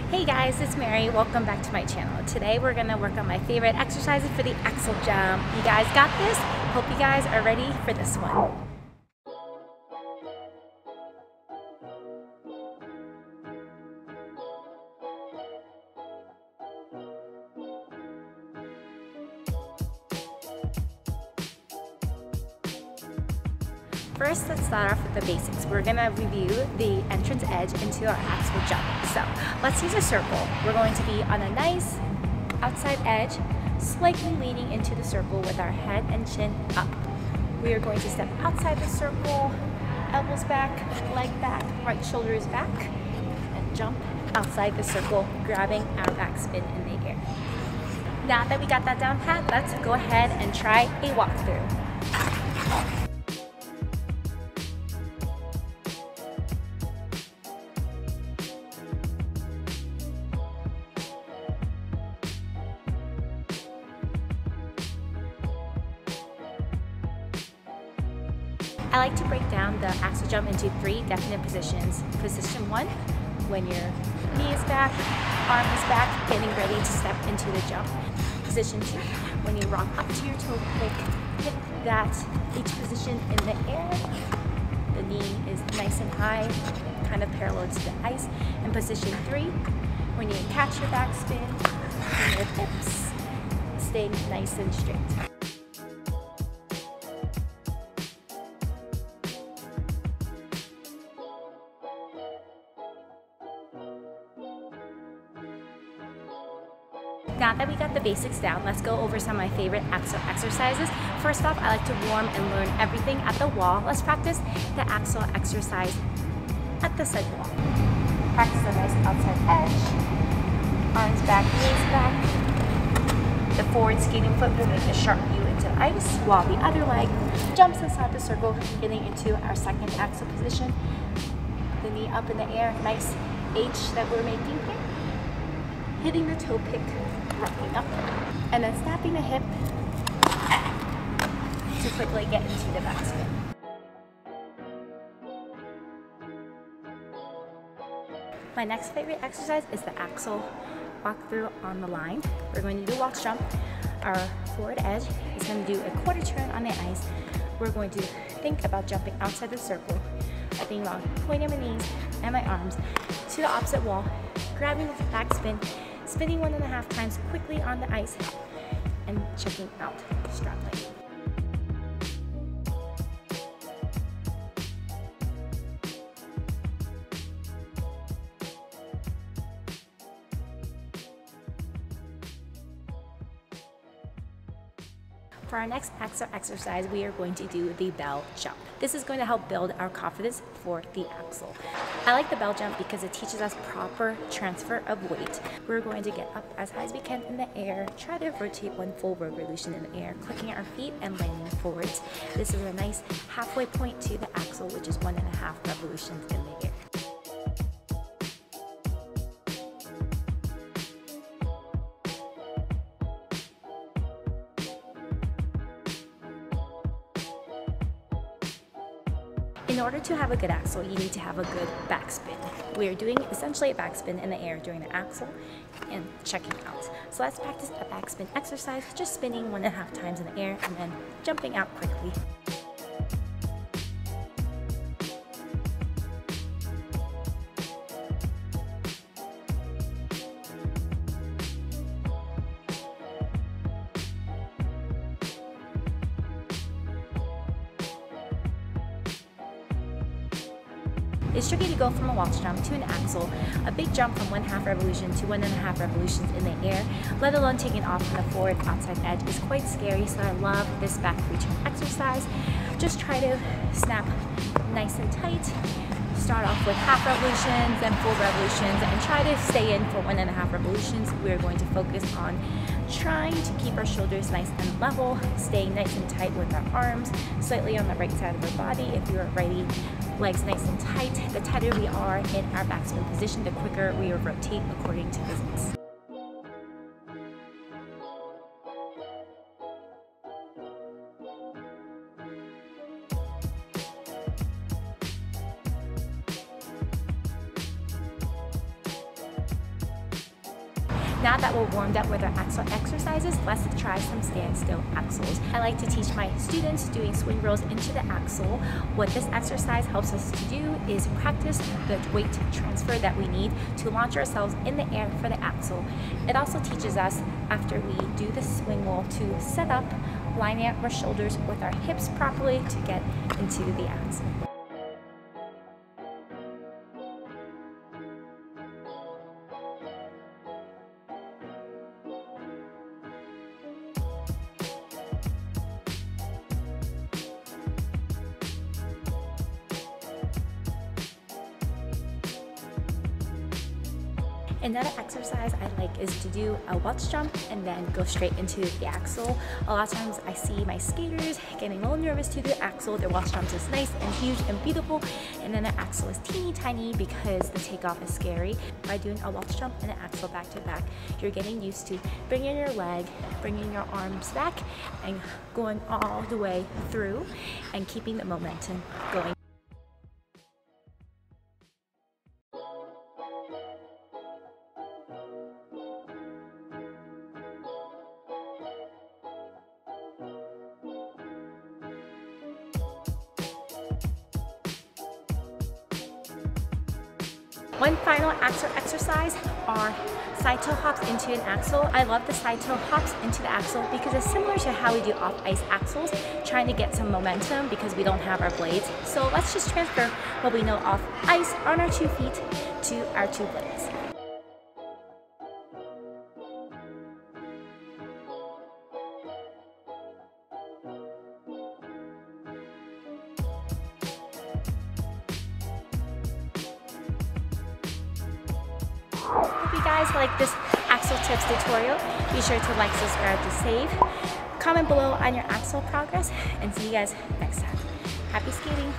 Hey guys, it's Mary. Welcome back to my channel. Today we're going to work on my favorite exercises for the Axel jump. You guys got this? Hope you guys are ready for this one. First, let's start off with the basics. We're gonna review the entrance edge into our Axel jump. So let's use a circle. We're going to be on a nice outside edge, slightly leaning into the circle with our head and chin up. We are going to step outside the circle, elbows back, leg back, right shoulder is back, and jump outside the circle, grabbing our backspin in the air. Now that we got that down pat, let's go ahead and try a walkthrough. I like to break down the Axel jump into 3 definite positions. Position 1, when your knee is back, arm is back, getting ready to step into the jump. Position 2, when you rock up to your toe pick, hit that each position in the air. The knee is nice and high, kind of parallel to the ice. And position 3, when you catch your backspin, and your hips stay nice and straight. Now that we got the basics down, let's go over some of my favorite Axel exercises. First off, I like to warm and learn everything at the wall. Let's practice the Axel exercise at the side wall. Practice a nice outside edge, arms back, knees back. The forward skating foot will make a sharp U into ice, while the other leg jumps inside the circle, getting into our second Axel position. The knee up in the air, nice H that we're making here. Hitting the toe pick, rocking up, and then snapping the hip to quickly get into the backspin. My next favorite exercise is the Axel walkthrough on the line. We're going to do a walk jump. Our forward edge is going to do a quarter turn on the ice. We're going to think about jumping outside the circle. I think about pointing my knees and my arms to the opposite wall, grabbing the backspin, spinning 1.5 times quickly on the ice, and checking out strongly. For our next Axel exercise, we are going to do the bell jump. This is going to help build our confidence for the Axel. I like the bell jump because it teaches us proper transfer of weight. We're going to get up as high as we can in the air, try to rotate 1 full revolution in the air, clicking our feet and landing forwards. This is a nice halfway point to the Axel, which is 1.5 revolutions in the air. In order to have a good Axel, you need to have a good backspin. We are doing essentially a backspin in the air during the Axel and checking out. So let's practice a backspin exercise, just spinning 1.5 times in the air and then jumping out quickly. It's tricky to go from a walk jump to an Axel, a big jump from 1/2 revolution to 1.5 revolutions in the air, let alone taking off on the forward outside edge is quite scary, so I love this back return exercise. Just try to snap nice and tight, start off with half revolutions, then full revolutions, and try to stay in for 1.5 revolutions. We're going to focus on trying to keep our shoulders nice and level, staying nice and tight with our arms, slightly on the right side of our body. If you are righty, legs nice and tight. The tighter we are in our backspin position, the quicker we rotate according to physics. Now that we're warmed up with our axle exercises, let's try some standstill axles. I like to teach my students doing swing rolls into the axle. What this exercise helps us to do is practice the weight transfer that we need to launch ourselves in the air for the axle. It also teaches us, after we do the swing roll, to set up, line out our shoulders with our hips properly to get into the axle. Another exercise I like is to do a Welch jump and then go straight into the axle. A lot of times I see my skaters getting a little nervous to do the axle. Their Welch jump is nice and huge and beautiful, and then the axle is teeny tiny because the takeoff is scary. By doing a Welch jump and an axle back to back, you're getting used to bringing your leg, bringing your arms back, and going all the way through and keeping the momentum going. One final axle exercise are side toe hops into an axle. I love the side toe hops into the axle because it's similar to how we do off-ice axles, trying to get some momentum because we don't have our blades. So let's just transfer what we know off ice on our 2 feet to our 2 blades. Hope you guys like this axle tips tutorial. Be sure to like, subscribe to save. Comment below on your axle progress, and see you guys next time. Happy skating!